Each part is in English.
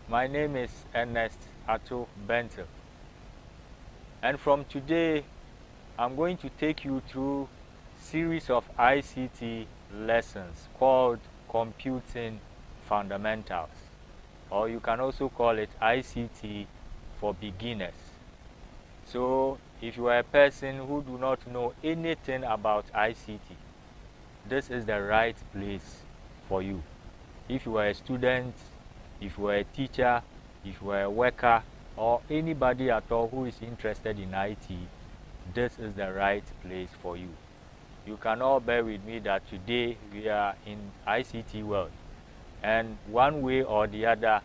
My name is Ernest Atto Bentel, and from today I'm going to take you through series of ICT lessons called Computing Fundamentals, or you can also call it ICT for beginners. So if you are a person who do not know anything about ICT, this is the right place for you. If you are a student, if you are a teacher, if you are a worker, or anybody at all who is interested in IT, this is the right place for you. You can all bear with me that today we are in ICT world, and one way or the other,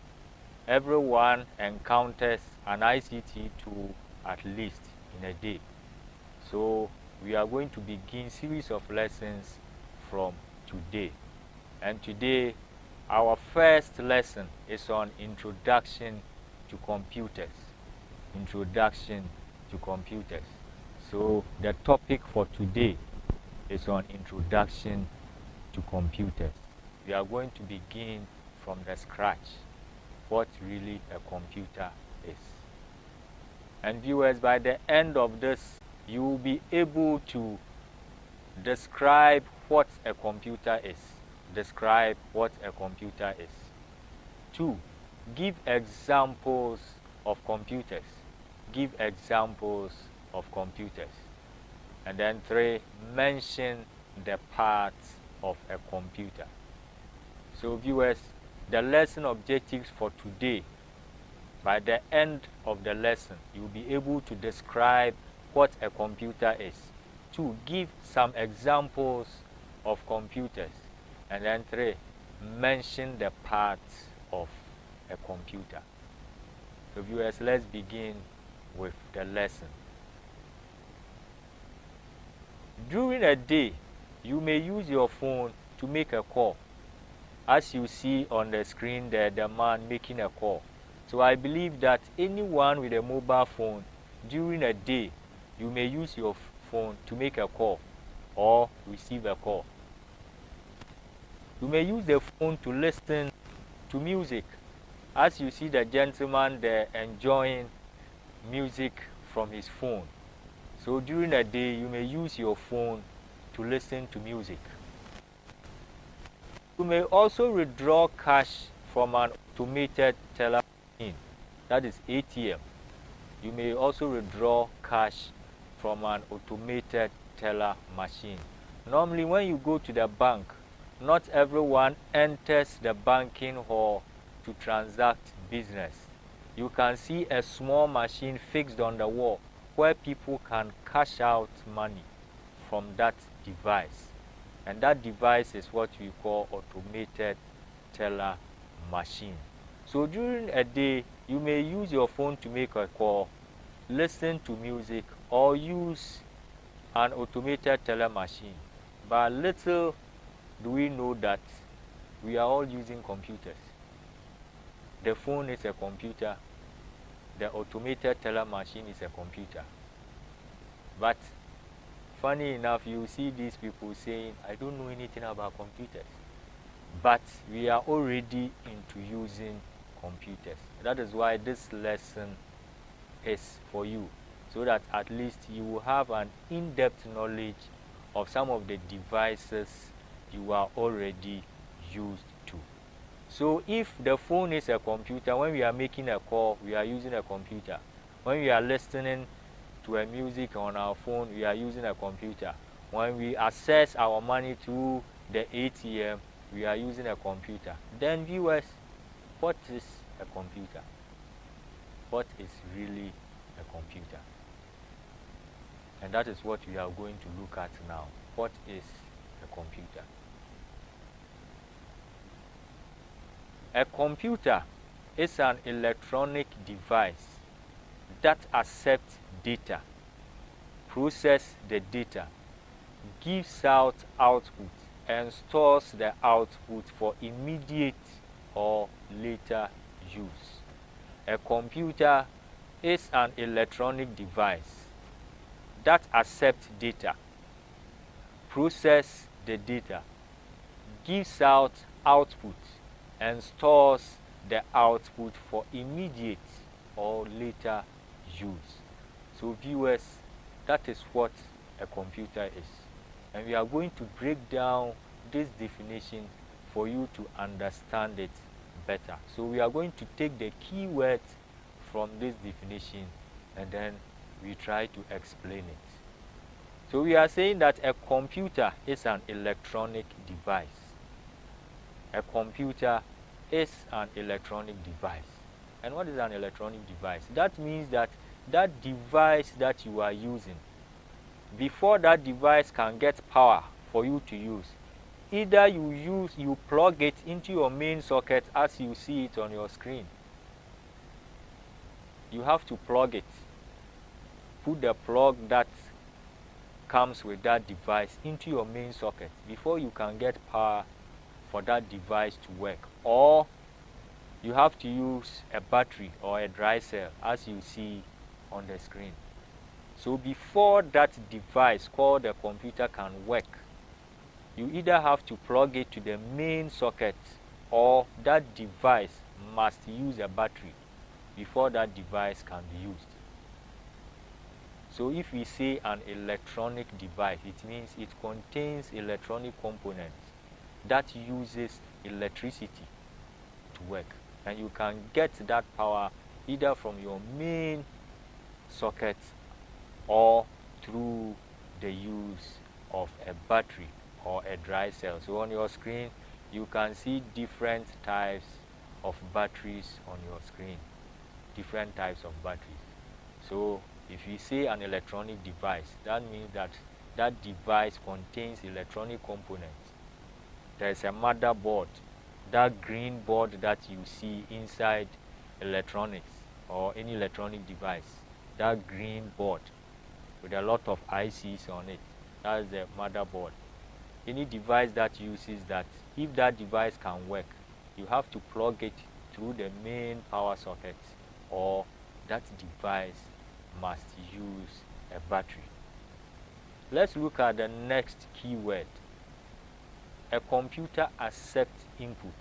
everyone encounters an ICT tool at least in a day. So we are going to begin series of lessons from today. And today our first lesson is on Introduction to Computers. Introduction to Computers. So the topic for today is on Introduction to Computers. We are going to begin from the scratch, what really a computer is. And viewers, by the end of this, you will be able to describe what a computer is. Describe what a computer is. 2. Give examples of computers. Give examples of computers. And then 3. Mention the parts of a computer. So viewers, the lesson objectives for today, by the end of the lesson, you will be able to describe what a computer is. 2. Give some examples of computers. And then 3. Mention the parts of a computer. So viewers, let's begin with the lesson. During a day, you may use your phone to make a call. As you see on the screen there, the man making a call. So I believe that anyone with a mobile phone, during a day, you may use your phone to make a call or receive a call. You may use the phone to listen to music. As you see the gentleman there enjoying music from his phone. So during the day, you may use your phone to listen to music. You may also withdraw cash from an automated teller machine, that is ATM. You may also withdraw cash from an automated teller machine. Normally, when you go to the bank, not everyone enters the banking hall to transact business. You can see a small machine fixed on the wall where people can cash out money from that device. And that device is what we call automated teller machine. So during a day, you may use your phone to make a call, listen to music, or use an automated teller machine. But little do we know that we are all using computers. The phone is a computer. The automated teller machine is a computer. But funny enough, you see these people saying, I don't know anything about computers. But we are already into using computers. That is why this lesson is for you, so that at least you will have an in-depth knowledge of some of the devices you are already used to. So if the phone is a computer, when we are making a call, we are using a computer. When we are listening to a music on our phone, we are using a computer. When we access our money through the ATM, we are using a computer. Then viewers, what is a computer? What is really a computer? And that is what we are going to look at now. What is a computer? A computer is an electronic device that accepts data, processes the data, gives out output, and stores the output for immediate or later use. A computer is an electronic device that accepts data, processes the data, gives out output, and stores the output for immediate or later use. So viewers, that is what a computer is. And we are going to break down this definition for you to understand it better. So we are going to take the key words from this definition and then we try to explain it. So we are saying that a computer is an electronic device. A computer is an electronic device. And what is an electronic device? That means that that device that you are using, before that device can get power for you to use, either you plug it into your main socket as you see it on your screen. You have to plug it. Put the plug that comes with that device into your main socket before you can get power for that device to work. Or you have to use a battery or a dry cell as you see on the screen. So before that device called a computer can work, you either have to plug it to the main socket or that device must use a battery before that device can be used. So if we say an electronic device, it means it contains electronic components that uses electricity to work. And you can get that power either from your main socket or through the use of a battery or a dry cell. So on your screen, you can see different types of batteries on your screen. Different types of batteries. So if you say an electronic device, that means that that device contains electronic components. There is a motherboard, that green board that you see inside electronics or any electronic device, that green board with a lot of ICs on it, that is the motherboard. Any device that uses that, if that device can work, you have to plug it through the main power socket, or that device must use a battery. Let's look at the next keyword. A computer accepts input.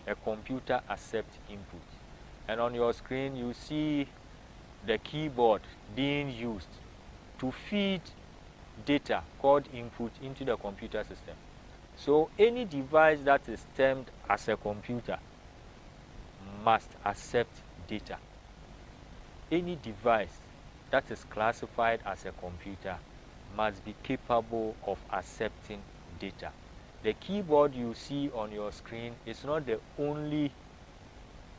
A computer accepts input. And on your screen you see the keyboard being used to feed data called input into the computer system. So any device that is termed as a computer must accept data. Any device that is classified as a computer must be capable of accepting data. The keyboard you see on your screen is not the only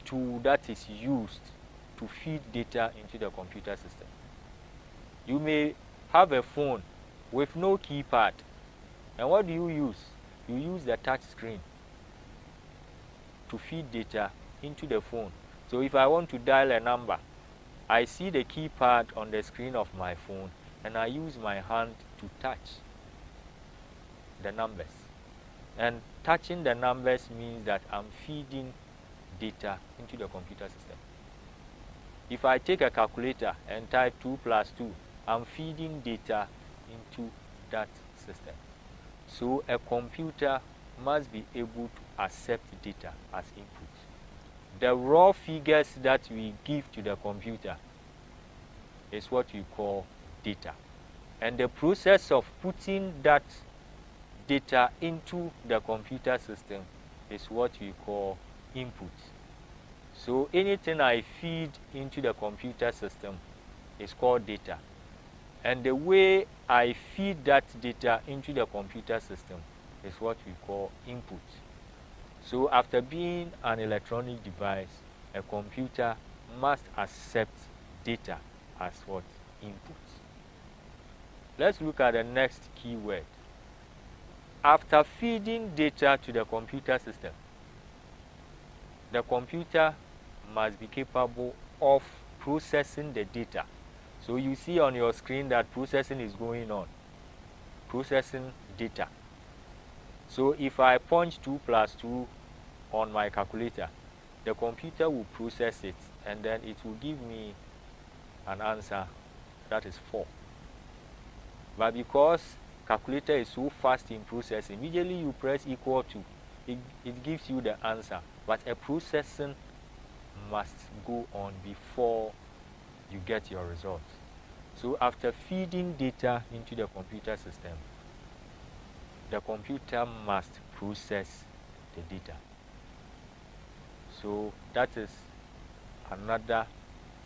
tool that is used to feed data into the computer system. You may have a phone with no keypad, and what do you use? You use the touch screen to feed data into the phone. So if I want to dial a number, I see the keypad on the screen of my phone and I use my hand to touch the numbers. And touching the numbers means that I'm feeding data into the computer system. If I take a calculator and type 2 plus 2, I'm feeding data into that system. So a computer must be able to accept data as input. The raw figures that we give to the computer is what we call data. And the process of putting that data into the computer system is what we call input. So anything I feed into the computer system is called data. And the way I feed that data into the computer system is what we call input. So after being an electronic device, a computer must accept data as what? Input. Let's look at the next keyword. After feeding data to the computer system, the computer must be capable of processing the data. So you see on your screen that processing is going on. Processing data. So if I punch 2 plus 2 on my calculator, the computer will process it and then it will give me an answer that is 4. But because calculator is so fast in processing, immediately you press equal to, it gives you the answer. but a processing must go on before you get your results. So after feeding data into the computer system, the computer must process the data. So that is another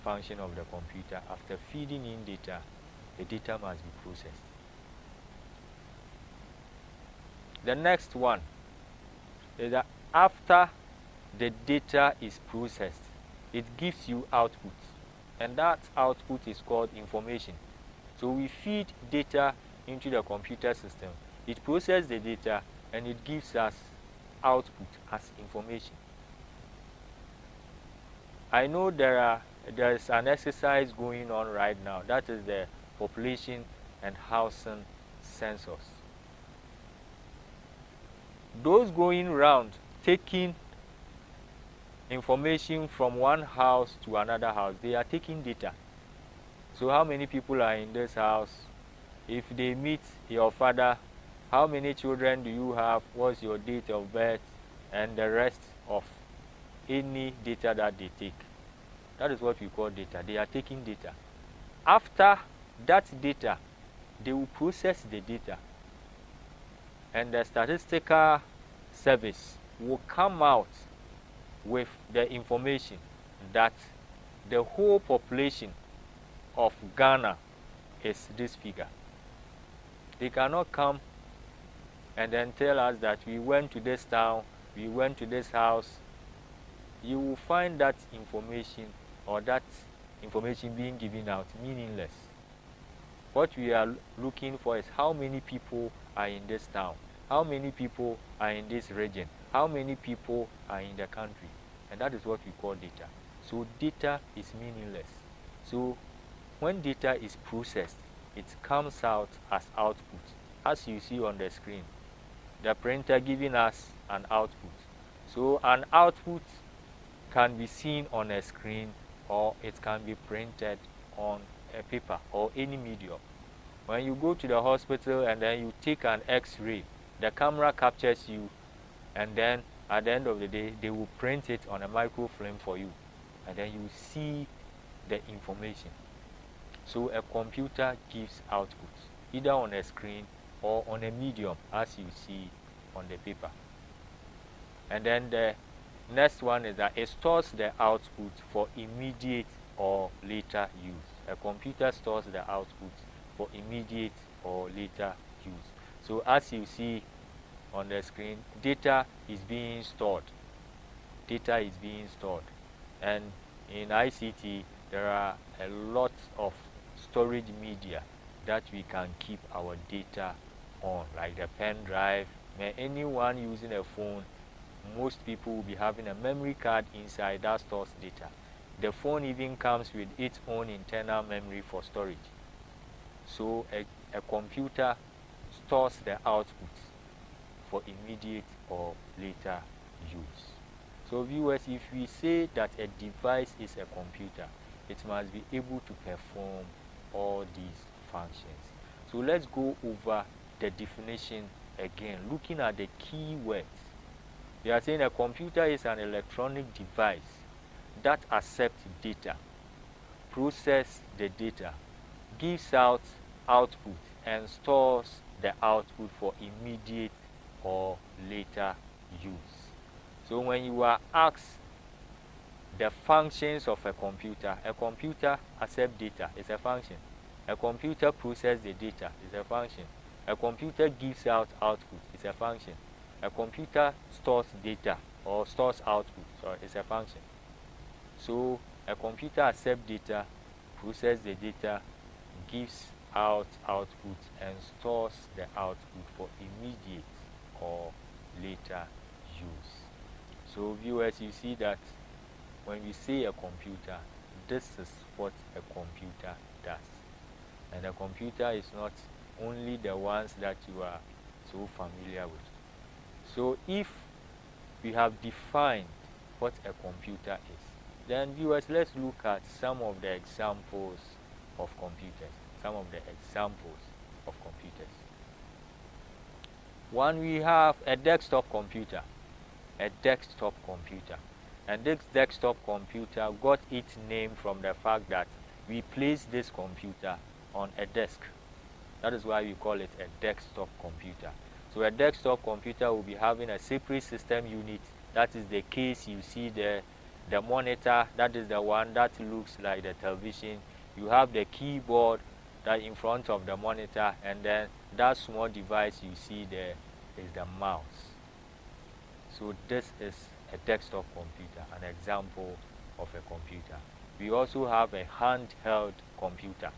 function of the computer. After feeding in data, the data must be processed. The next one is that after the data is processed, it gives you output, and that output is called information. So we feed data into the computer system, it processes the data, and it gives us output as information. I know there is an exercise going on right now, that is the population and housing census. Those going around taking information from one house to another house, they are taking data. So how many people are in this house? If they meet your father, how many children do you have? What's your date of birth? And the rest of any data that they take. That is what we call data. They are taking data. After that data, they will process the data, and the statistical service will come out with the information that the whole population of Ghana is this figure. They cannot come and then tell us that we went to this town, we went to this house. You will find that information, or that information being given out, meaningless. What we are looking for is how many people are in this town, how many people are in this region, how many people are in the country, and that is what we call data. So data is meaningless. So when data is processed, it comes out as output, as you see on the screen, the printer giving us an output. So an output can be seen on a screen, or it can be printed on a paper or any medium. When you go to the hospital and then you take an X-ray, the camera captures you, and then at the end of the day, they will print it on a microfilm for you, and then you see the information. So a computer gives output, either on a screen or on a medium, as you see on the paper. And then the next one is that it stores the output for immediate or later use. A computer stores the output for immediate or later use. So as you see on the screen, data is being stored. Data is being stored. And in ICT, there are a lot of storage media that we can keep our data on, like the pen drive. Anyone using a phone, most people will be having a memory card inside that stores data. The phone even comes with its own internal memory for storage. So a computer stores the output for immediate or later use. So viewers, if we say that a device is a computer, it must be able to perform all these functions. So let's go over the definition again, looking at the key words. We are saying a computer is an electronic device that accepts data, processes the data, gives out output, and stores the output for immediate or later use. So when you are asked the functions of a computer accepts data, is a function. A computer processes the data, is a function. A computer gives out output, is a function. A computer stores data or stores output, so it's a function. So a computer accepts data, processes the data, gives out output, and stores the output for immediate or later use. So viewers, you see that when we say a computer, this is what a computer does. And a computer is not only the ones that you are so familiar with. So if we have defined what a computer is, then viewers, let's look at some of the examples of computers. One, we have a desktop computer. a desktop computer. And this desktop computer got its name from the fact that we place this computer on a desk. That is why we call it a desktop computer. So a desktop computer will be having a separate system unit. That is the case you see there. The monitor, that is the one that looks like the television. You have the keyboard that in front of the monitor, and then that small device you see there is the mouse. So this is a desktop computer, an example of a computer. We also have a handheld computer,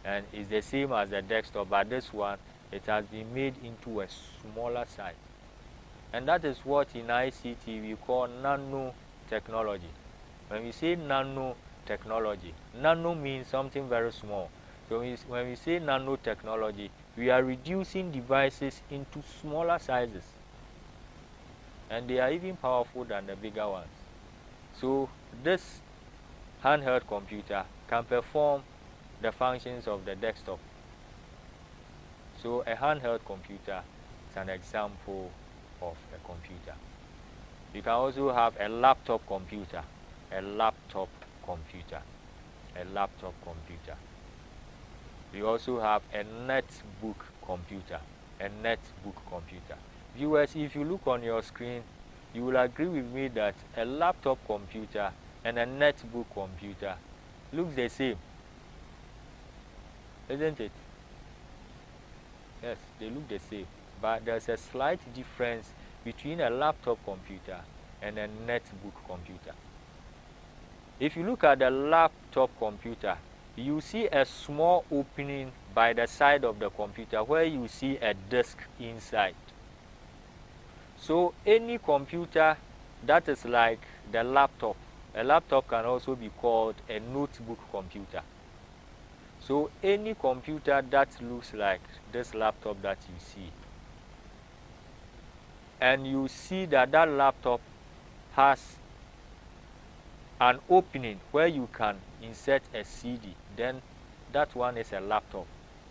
and it's the same as the desktop, but this one, it has been made into a smaller size. And that is what in ICT we call nanotechnology. When we say nanotechnology, nano means something very small. So when we say nanotechnology, we are reducing devices into smaller sizes. And they are even powerful than the bigger ones. So this handheld computer can perform the functions of the desktop. So a handheld computer is an example of a computer. You can also have a laptop computer, We also have a netbook computer, Viewers, if you look on your screen, you will agree with me that a laptop computer and a netbook computer looks the same, isn't it? Yes, they look the same, but there's a slight difference between a laptop computer and a netbook computer. If you look at the laptop computer, you see a small opening by the side of the computer where you see a disk inside. So any computer that is like the laptop, a laptop can also be called a notebook computer. So any computer that looks like this laptop that you see, and you see that that laptop has an opening where you can insert a CD, then that one is a laptop.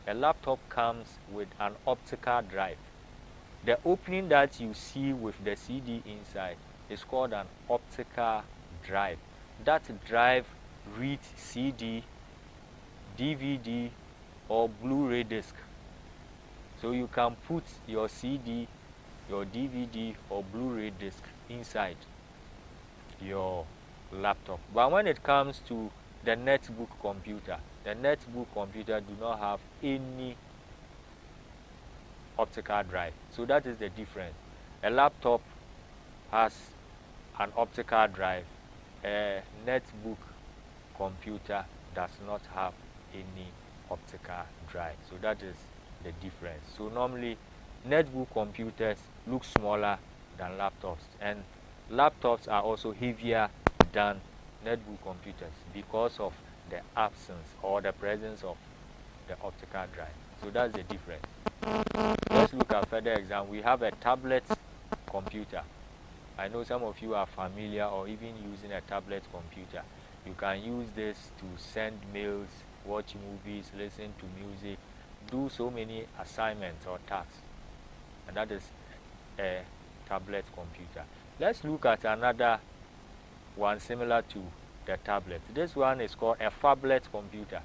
A laptop comes with an optical drive. The opening that you see with the CD inside is called an optical drive. That drive reads CD, DVD, or Blu-ray disc. So you can put your CD, your DVD, or Blu-ray disc inside your laptop. But when it comes to the netbook computer do not have any optical drive. So that is the difference. A laptop has an optical drive. A netbook computer does not have any optical drive. So that is the difference. So normally netbook computers look smaller than laptops, and laptops are also heavier than netbook computers because of the absence or the presence of the optical drive. So that's the difference. Let's look at further example. We have a tablet computer. I know some of you are familiar or even using a tablet computer. You can use this to send mails, watch movies, listen to music, do so many assignments or tasks. And that is a tablet computer. Let's look at another one similar to the tablet. This one is called a phablet computer.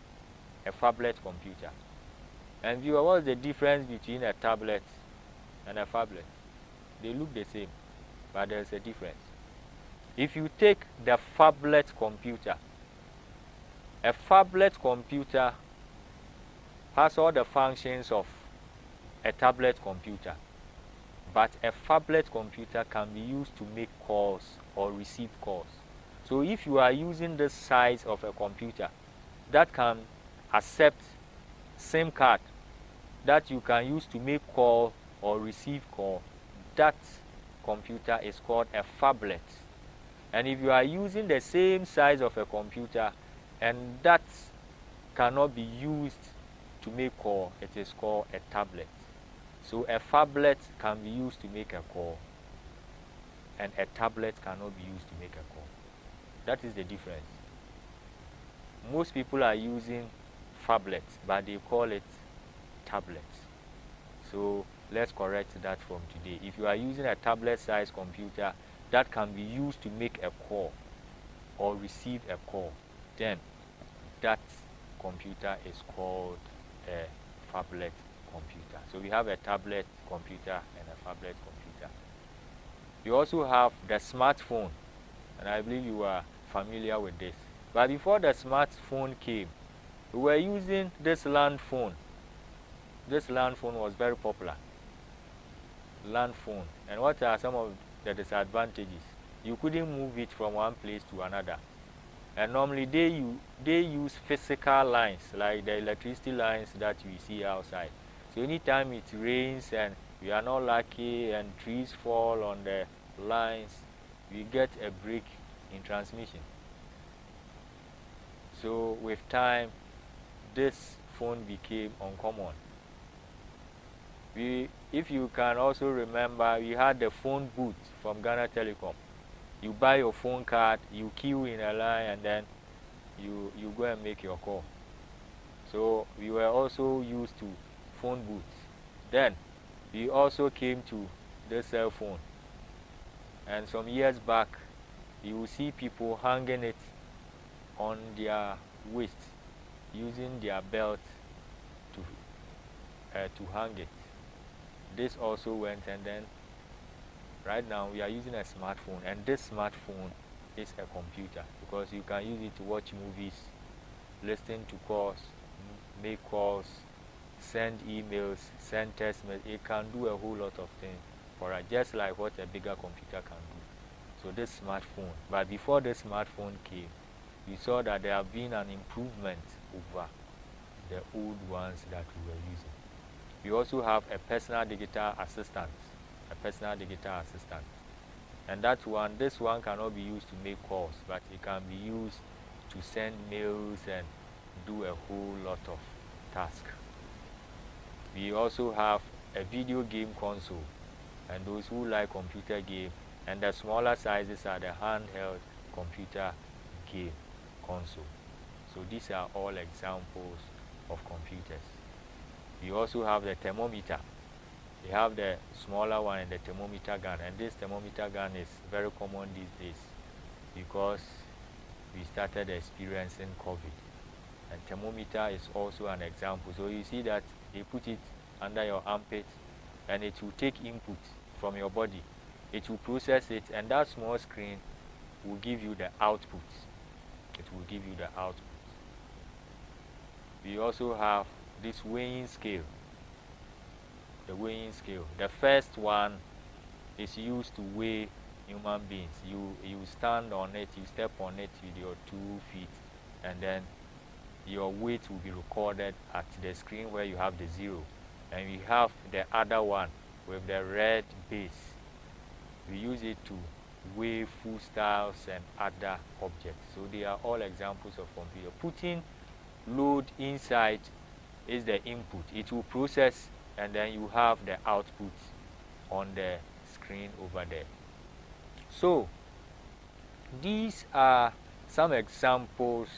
And viewer, what's the difference between a tablet and a phablet? They look the same, but there's a difference. If you take the phablet computer, a phablet computer has all the functions of a tablet computer, but a phablet computer can be used to make calls or receive calls. So if you are using the size of a computer that can accept SIM card that you can use to make call or receive call, that computer is called a phablet. And if you are using the same size of a computer and that cannot be used to make call, it is called a tablet. So a phablet can be used to make a call, and a tablet cannot be used to make a call. That is the difference. Most people are using phablets, but they call it tablets. So let's correct that from today. If you are using a tablet-sized computer that can be used to make a call or receive a call, then that computer is called a phablet computer. So we have a tablet computer and a phablet computer. You also have the smartphone, and I believe you are familiar with this. But before the smartphone came, we were using this land phone. This land phone was very popular. Land phone. And what are some of the disadvantages? You couldn't move it from one place to another. And normally they use physical lines, like the electricity lines that you see outside. So anytime it rains and we are not lucky and trees fall on the lines, we get a break in transmission. So with time, this phone became uncommon. If you can also remember, we had the phone booth from Ghana Telecom. You buy your phone card, you queue in a line, and then you go and make your call. So we were also used to phone booths. Then we also came to the cell phone. And some years back, you will see people hanging it on their waist, using their belt to hang it. This also went, and then right now we are using a smartphone, and this smartphone is a computer because you can use it to watch movies, listen to calls, make calls, send emails, send text messages. It can do a whole lot of things for us, just like what a bigger computer can do. So this smartphone, but before this smartphone came, we saw that there have been an improvement over the old ones that we were using. We also have a personal digital assistant, and this one cannot be used to make calls, but it can be used to send mails and do a whole lot of tasks. We also have a video game console, and those who like computer game, and the smaller sizes are the handheld computer game console. So these are all examples of computers. We also have the thermometer. We have the smaller one and the thermometer gun, and this thermometer gun is very common these days because we started experiencing COVID. And thermometer is also an example. So you see that they put it under your armpit, and it will take input from your body. It will process it, and that small screen will give you the output. We also have this weighing scale. The weighing scale. The first one is used to weigh human beings. You stand on it, you step on it with your 2 feet, and then your weight will be recorded at the screen where you have the 0. And we have the other one with the red base. We use it to weigh foodstuffs and other objects. So they are all examples of computer. Putting load inside is the input. It will process, and then you have the output on the screen over there. So these are some examples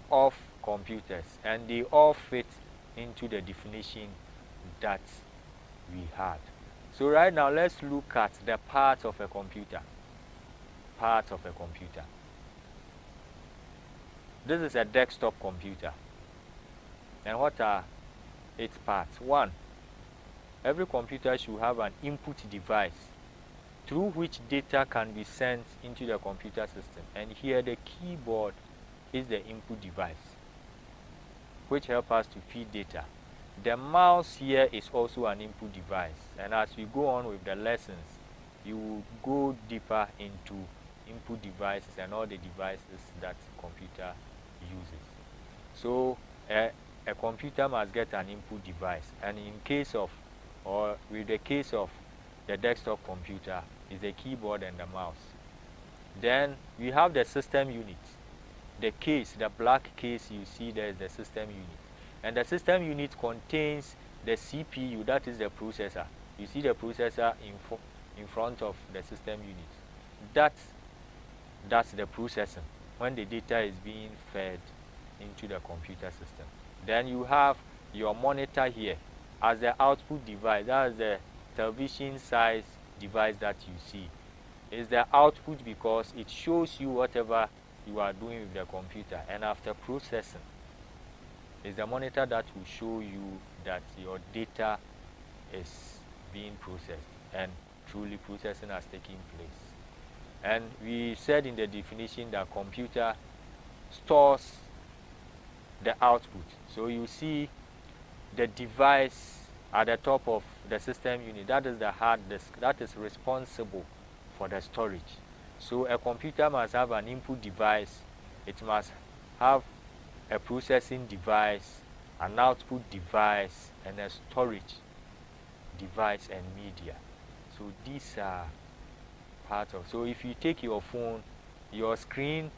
of computers, and they all fit into the definition that we had. So right now let's look at the parts of a computer. This is a desktop computer. And what are its parts? 1. Every computer should have an input device through which data can be sent into the computer system. And here the keyboard is the input device, which helps us to feed data. The mouse here is also an input device. And as we go on with the lessons, you will go deeper into input devices and all the devices that computer uses. So a computer must get an input device, and with the case of the desktop computer, is the keyboard and the mouse. Then we have the system unit. The case, the black case you see there, is the system unit, and the system unit contains the CPU, that is the processor. You see the processor in front of the system unit. That's the processing when the data is being fed into the computer system. Then you have your monitor here as the output device. That is television size device that you see. It's the output because it shows you whatever you are doing with the computer, and after processing, it's the monitor that will show you that your data is being processed and truly processing has taken place. And we said in the definition that computer stores the output. So you see the device at the top of the system unit, that is the hard disk, that is responsible for the storage. So a computer must have an input device, it must have a processing device, an output device, and a storage device and media. So these are part of. So if you take your phone, your screen,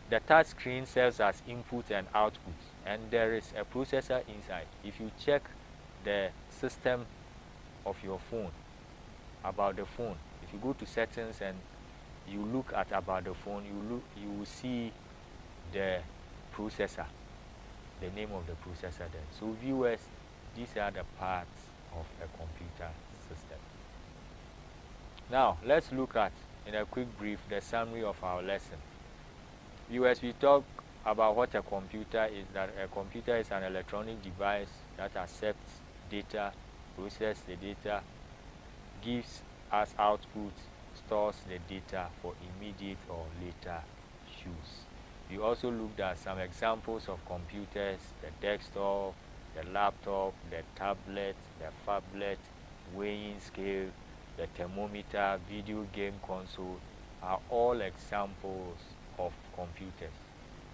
the touch screen serves as input and output, and there is a processor inside. If you check the system of your phone, about the phone, if you go to settings and you look at about the phone, you will see the processor, the name of the processor there. So viewers, these are the parts of a computer system. Now let's look at, in a quick brief, the summary of our lesson. Viewers, we talk about what a computer is, that a computer is an electronic device that accepts data, processes the data, gives us output, stores the data for immediate or later use. We also looked at some examples of computers: the desktop, the laptop, the tablet, the phablet, weighing scale, the thermometer, video game console are all examples of computers.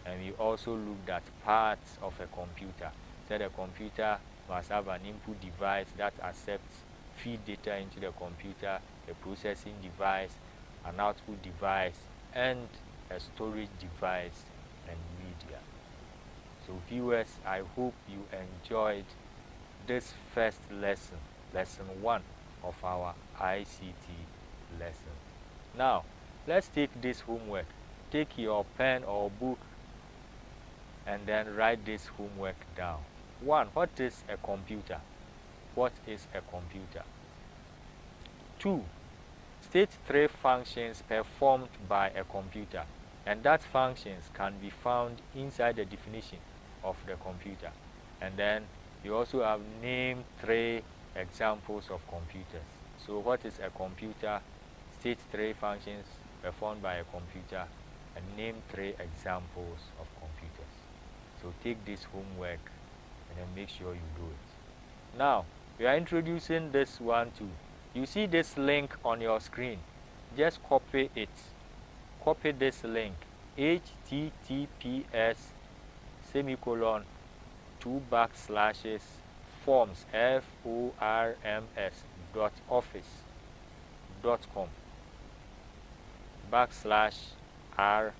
And we also looked at parts of a computer. So a computer must have an input device that accepts, feed data into the computer, a processing device, an output device, and a storage device and media. So viewers, I hope you enjoyed this first lesson, lesson 1 of our ICT lesson. Now, let's take this homework. Take your pen or book and then write this homework down. 1. What is a computer? What is a computer? 2. State 3 functions performed by a computer, and that functions can be found inside the definition of the computer. And then you also have named 3 examples of computers. So what is a computer? State 3 functions performed by a computer and name 3 examples of computers. So take this homework and then make sure you do it. Now, we are introducing this one too. You see this link on your screen. Just copy it. Copy this link. https semicolon 2 backslashes forms forms.office.com /r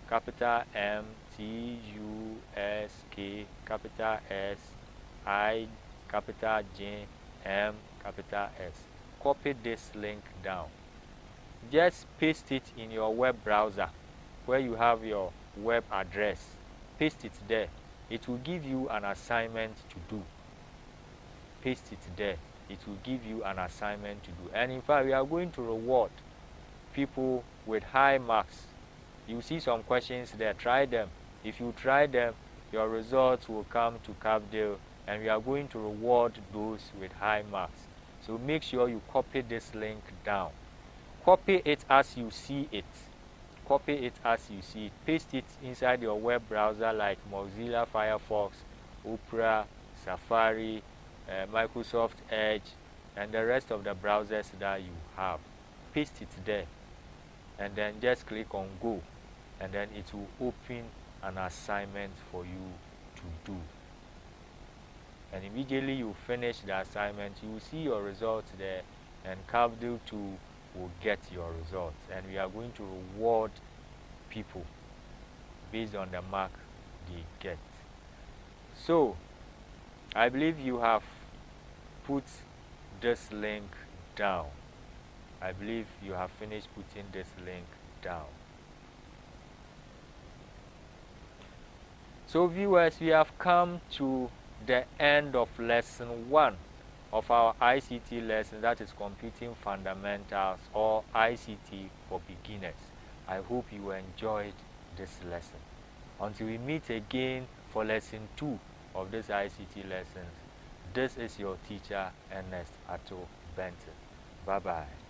capital M T U S K capital S I capital J M capital S. Copy this link down. Just paste it in your web browser where you have your web address. Paste it there. It will give you an assignment to do. Paste it there. It will give you an assignment to do. And in fact, we are going to reward people with high marks. You see some questions there. Try them. If you try them, your results will come to Capdale, and we are going to reward those with high marks. So make sure you copy this link down. Copy it as you see it. Copy it as you see it. Paste it inside your web browser like Mozilla Firefox, Opera, Safari, Microsoft Edge, and the rest of the browsers that you have. Paste it there, and then just click on go, and then it will open an assignment for you to do. And immediately you finish the assignment, you will see your results there, and Capdale 2 will get your results, and we are going to reward people based on the mark they get. So I believe you have put this link down. I believe you have finished putting this link down. So viewers, we have come to the end of lesson 1 of our ICT lesson, that is Computing Fundamentals or ICT for Beginners. I hope you enjoyed this lesson. Until we meet again for lesson 2 of this ICT lessons, this is your teacher, Ernest Atto Benton. Bye-bye.